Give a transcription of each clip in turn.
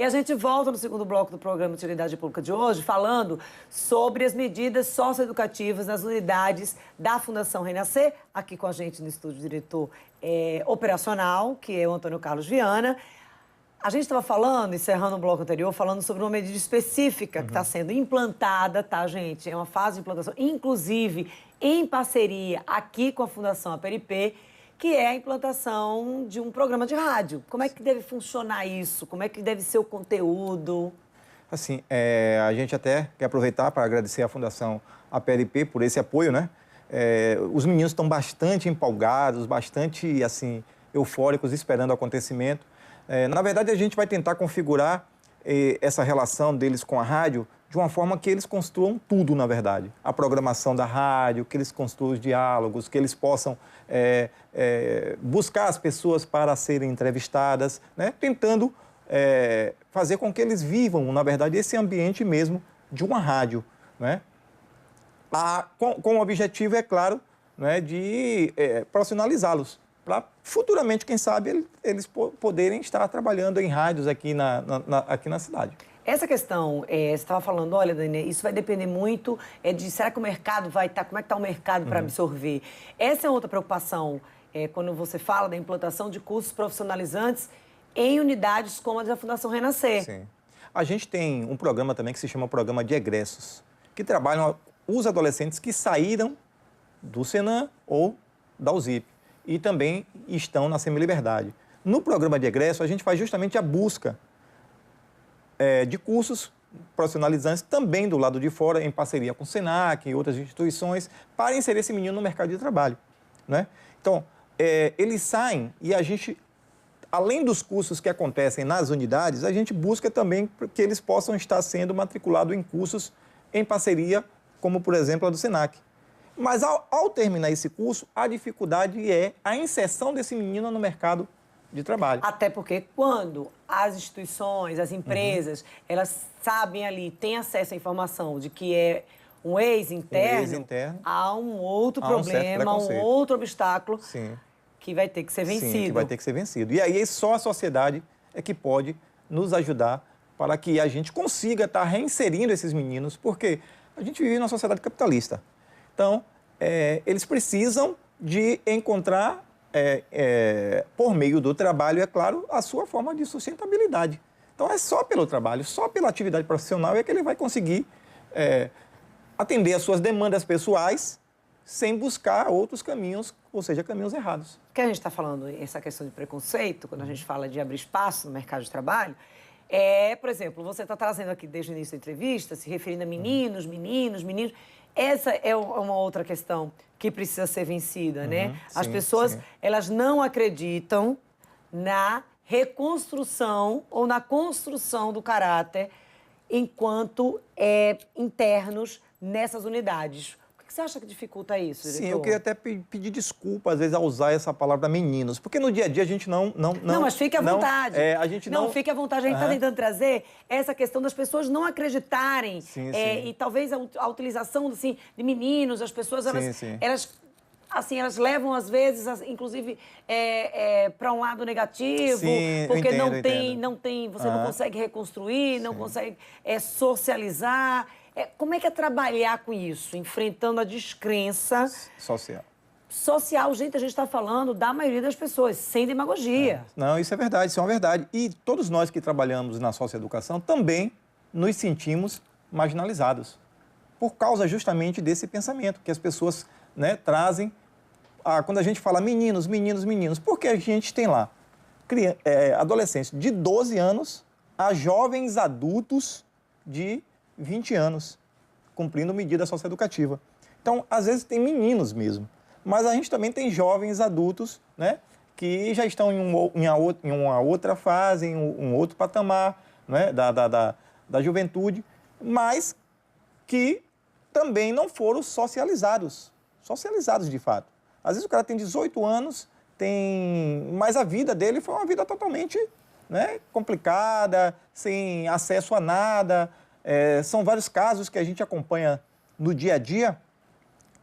E a gente volta no segundo bloco do programa de Utilidade Pública de hoje, falando sobre as medidas socioeducativas nas unidades da Fundação Renascer. Aqui com a gente no estúdio, o diretor operacional, que é o Antônio Carlos Viana. A gente estava falando, encerrando o bloco anterior, falando sobre uma medida específica que está sendo implantada, tá, gente? É uma fase de implantação, inclusive em parceria aqui com a Fundação Aperipê, que é a implantação de um programa de rádio. Como é que deve funcionar isso? Como é que deve ser o conteúdo? Assim, a gente até quer aproveitar para agradecer à Fundação Aperipê por esse apoio, né? Os meninos estão bastante empolgados, bastante, assim, eufóricos, esperando o acontecimento. Na verdade, a gente vai tentar configurar essa relação deles com a rádio de uma forma que eles construam tudo, na verdade. A programação da rádio, que eles construam os diálogos, que eles possam buscar as pessoas para serem entrevistadas, né? Tentando fazer com que eles vivam, na verdade, esse ambiente mesmo de uma rádio, né? Com o objetivo, é claro, né, de profissionalizá-los, para futuramente, quem sabe, eles poderem estar trabalhando em rádios aqui na cidade. Essa questão, você estava falando, olha, Dani, isso vai depender muito de será que o mercado vai estar, como é que está o mercado para absorver? Essa é outra preocupação, quando você fala da implantação de cursos profissionalizantes em unidades como a da Fundação Renascer. Sim. A gente tem um programa também que se chama Programa de Egressos, que trabalham os adolescentes que saíram do Senan ou da USIP e também estão na Semi-Liberdade. No programa de egresso, a gente faz justamente a busca de cursos profissionalizantes também do lado de fora, em parceria com o Senac e outras instituições, para inserir esse menino no mercado de trabalho, né? Então, eles saem e a gente, além dos cursos que acontecem nas unidades, a gente busca também que eles possam estar sendo matriculados em cursos em parceria, como, por exemplo, a do Senac. Mas, ao terminar esse curso, a dificuldade é a inserção desse menino no mercado de trabalho. Até porque quando as instituições, as empresas, elas sabem ali, têm acesso à informação de que é um ex-interno, há um outro problema, um outro obstáculo que vai ter que ser vencido. Sim, que vai ter que ser vencido. E aí só a sociedade é que pode nos ajudar para que a gente consiga estar reinserindo esses meninos, porque a gente vive numa sociedade capitalista. Então, eles precisam de encontrar, por meio do trabalho, é claro, a sua forma de sustentabilidade. Então, é só pelo trabalho, só pela atividade profissional é que ele vai conseguir atender às suas demandas pessoais sem buscar outros caminhos, ou seja, caminhos errados. O que a gente está falando, essa questão de preconceito, quando a gente fala de abrir espaço no mercado de trabalho, por exemplo, você está trazendo aqui desde o início da entrevista, se referindo a meninos. Essa é uma outra questão que precisa ser vencida, né? As pessoas, elas não acreditam na reconstrução ou na construção do caráter enquanto internos nessas unidades. O que você acha que dificulta isso, diretor? Sim, eu queria até pedir desculpa, às vezes, ao usar essa palavra meninos, porque no dia a dia a gente não... Não, mas fique à vontade. A gente não... fique à vontade. A gente está tentando trazer essa questão das pessoas não acreditarem. E talvez a utilização assim, de meninos, as pessoas, elas levam, às vezes, inclusive, para um lado negativo, porque não tem, você não consegue reconstruir, não consegue socializar. Como é que é trabalhar com isso, enfrentando a descrença social, gente, a gente está falando da maioria das pessoas, sem demagogia. Não, isso é verdade, isso é uma verdade. E todos nós que trabalhamos na socioeducação também nos sentimos marginalizados, por causa justamente desse pensamento que as pessoas, né, trazem. Quando a gente fala meninos, porque a gente tem lá adolescentes de 12 anos a jovens adultos de 20 anos, cumprindo medida socioeducativa. Então, às vezes tem meninos mesmo, mas a gente também tem jovens adultos, né, que já estão em uma outra fase, em um outro patamar, né, da juventude, mas que também não foram socializados de fato. Às vezes o cara tem 18 anos, mas a vida dele foi uma vida totalmente, né, complicada, sem acesso a nada. São vários casos que a gente acompanha no dia a dia,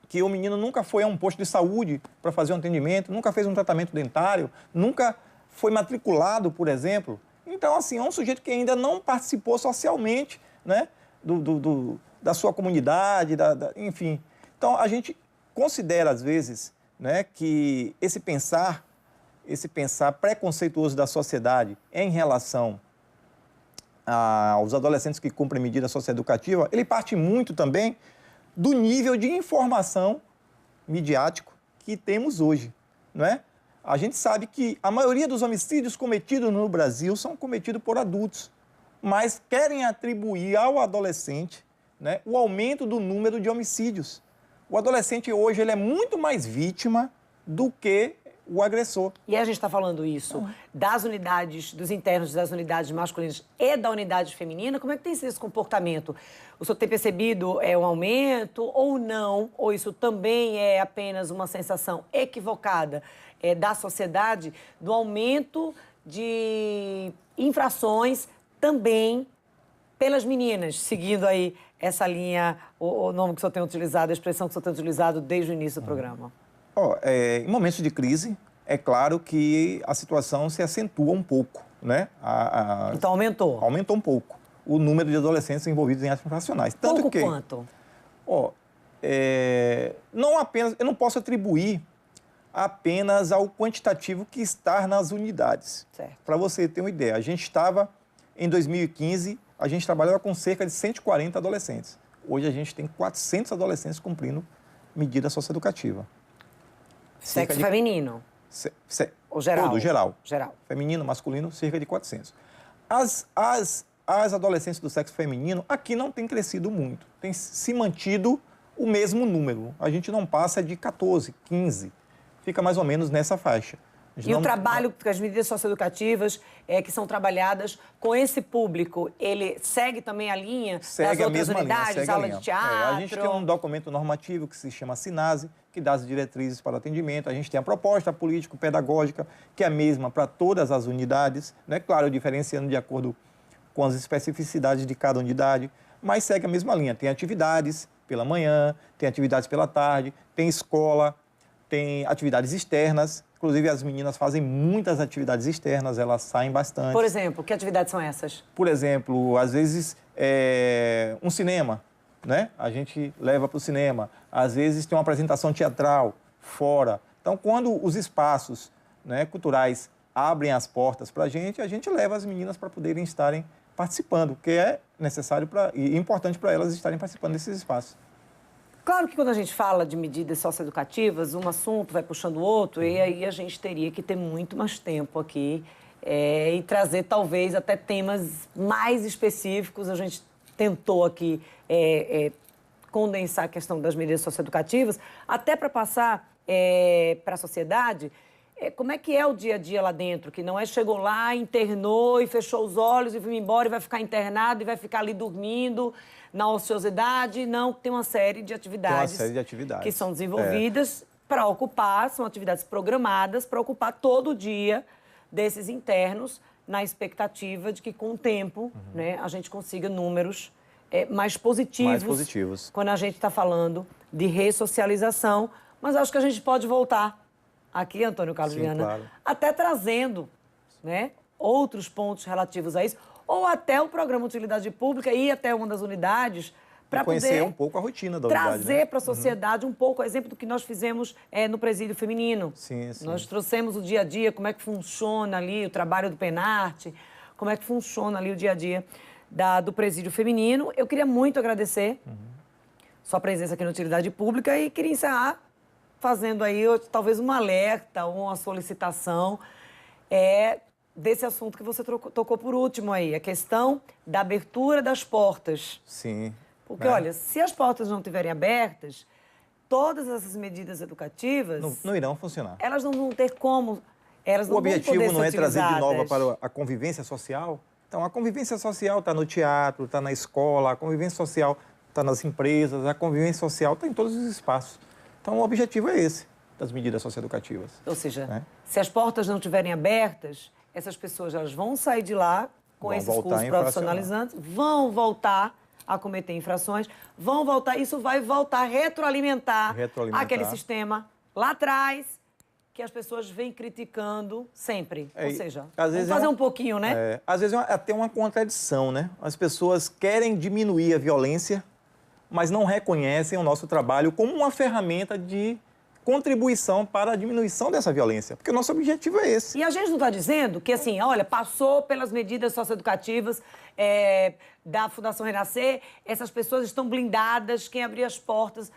que o menino nunca foi a um posto de saúde para fazer um atendimento, nunca fez um tratamento dentário, nunca foi matriculado, por exemplo, Então, assim, é um sujeito que ainda não participou socialmente, né, da sua comunidade, enfim. Então, a gente considera, às vezes, né, que esse pensar preconceituoso da sociedade em relação aos adolescentes que cumprem medida socioeducativa, ele parte muito também do nível de informação midiático que temos hoje, não é? A gente sabe que a maioria dos homicídios cometidos no Brasil são cometidos por adultos, mas querem atribuir ao adolescente, né, o aumento do número de homicídios. O adolescente hoje ele é muito mais vítima do que o agressor. E a gente está falando isso das unidades, dos internos das unidades masculinas e da unidade feminina. Como é que tem sido esse comportamento? O senhor tem percebido um aumento ou não? Ou isso também é apenas uma sensação equivocada da sociedade do aumento de infrações também pelas meninas, seguindo aí essa linha, o nome que o senhor tem utilizado, a expressão que o senhor tem utilizado desde o início do programa? Em momentos de crise, é claro que a situação se acentua um pouco, né? Então aumentou? Aumentou um pouco o número de adolescentes envolvidos em atos infracionais. Tanto que, quanto? Não apenas, eu não posso atribuir apenas ao quantitativo que está nas unidades. Para você ter uma ideia, a gente estava, em 2015, a gente trabalhava com cerca de 140 adolescentes. Hoje a gente tem 400 adolescentes cumprindo medida socioeducativa. Sexo feminino? Ou geral? Todo, geral. Geral. Feminino, masculino, cerca de 400. As adolescentes do sexo feminino aqui não tem crescido muito. Tem se mantido o mesmo número. A gente não passa de 14, 15. Fica mais ou menos nessa faixa. E o trabalho, as medidas socioeducativas que são trabalhadas com esse público, ele segue também a linha das outras unidades, aula de teatro? A gente tem um documento normativo que se chama SINASE, que dá as diretrizes para o atendimento. A gente tem a proposta político-pedagógica, que é a mesma para todas as unidades, né? Claro, diferenciando de acordo com as especificidades de cada unidade, mas segue a mesma linha. Tem atividades pela manhã, tem atividades pela tarde, tem escola, tem atividades externas. Inclusive, as meninas fazem muitas atividades externas, elas saem bastante. Por exemplo, que atividades são essas? Por exemplo, às vezes, um cinema, né? A gente leva para o cinema. Às vezes, tem uma apresentação teatral fora. Então, quando os espaços, né, culturais abrem as portas para a gente leva as meninas para poderem estarem participando, que é necessário e importante para elas estarem participando desses espaços. Claro que quando a gente fala de medidas socioeducativas, um assunto vai puxando o outro, e aí a gente teria que ter muito mais tempo aqui e trazer talvez até temas mais específicos. A gente tentou aqui condensar a questão das medidas socioeducativas, até para passar para a sociedade como é que é o dia a dia lá dentro, que não chegou lá, internou e fechou os olhos e foi embora e vai ficar internado e vai ficar ali dormindo na ociosidade. Não, tem uma série de atividades, que são desenvolvidas para ocupar, são atividades programadas para ocupar todo o dia desses internos, na expectativa de que com o tempo né, a gente consiga números mais positivos quando a gente está falando de ressocialização. Mas acho que a gente pode voltar aqui, Antônio Carlos Viana, claro, até trazendo, né, outros pontos relativos a isso, ou até o programa de utilidade pública, ir até uma das unidades para poder conhecer um pouco a rotina da unidade, trazer para a sociedade um pouco o exemplo do que nós fizemos no presídio feminino. Sim. Nós trouxemos o dia a dia, como é que funciona ali o trabalho do Penarte, como é que funciona ali o dia a dia do presídio feminino. Eu queria muito agradecer sua presença aqui na Utilidade Pública e queria encerrar fazendo aí talvez um alerta ou uma solicitação desse assunto que você tocou por último aí, a questão da abertura das portas. Sim. Porque, olha, se as portas não estiverem abertas, todas essas medidas educativas... Não irão funcionar. Elas não vão ter como... O objetivo não é trazer de novo para a convivência social. Então, a convivência social está no teatro, está na escola, a convivência social está nas empresas, a convivência social está em todos os espaços. Então, o objetivo é esse, das medidas socioeducativas. Ou seja, se as portas não estiverem abertas, essas pessoas elas vão sair de lá com esses cursos profissionalizantes, vão voltar a cometer infrações, vão voltar, isso vai voltar a retroalimentar aquele sistema lá atrás que as pessoas vêm criticando sempre. Ou seja, às vezes vamos fazer um pouquinho, né? Às vezes é até uma contradição, né? As pessoas querem diminuir a violência, mas não reconhecem o nosso trabalho como uma ferramenta de contribuição para a diminuição dessa violência, porque o nosso objetivo é esse. E a gente não está dizendo que, assim, olha, passou pelas medidas socioeducativas da Fundação Renascer, essas pessoas estão blindadas, quem abrir as portas...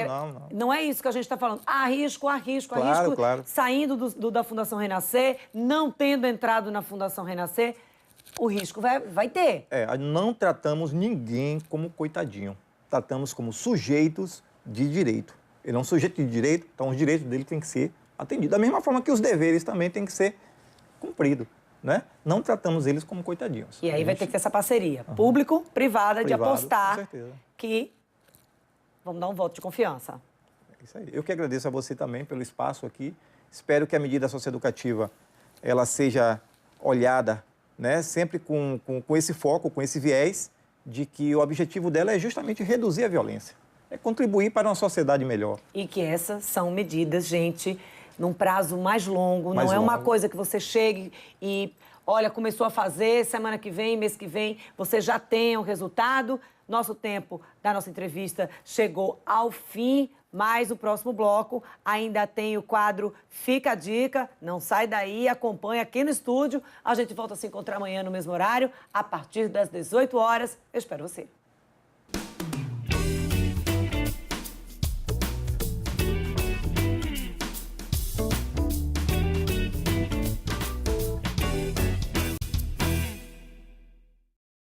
Não. Não é isso que a gente está falando. Há risco, Claro. saindo da Fundação Renascer, não tendo entrado na Fundação Renascer, o risco vai ter. Não tratamos ninguém como coitadinho, tratamos como sujeitos de direito. Ele é um sujeito de direito, então os direitos dele têm que ser atendidos. Da mesma forma que os deveres também têm que ser cumpridos, né? Não tratamos eles como coitadinhos. E aí vai ter que ter essa parceria público-privada de apostar com certeza. Que vamos dar um voto de confiança. É isso aí. Eu que agradeço a você também pelo espaço aqui. Espero que a medida socioeducativa ela seja olhada, né, sempre com esse foco, com esse viés de que o objetivo dela é justamente reduzir a violência. É contribuir para uma sociedade melhor. E que essas são medidas, gente, num prazo mais longo. Não é uma coisa que você chegue e, olha, começou a fazer, semana que vem, mês que vem, você já tem o resultado. Nosso tempo da nossa entrevista chegou ao fim, mas o próximo bloco ainda tem o quadro Fica a Dica. Não sai daí, acompanha aqui no estúdio. A gente volta a se encontrar amanhã no mesmo horário, a partir das 18 horas. Eu espero você.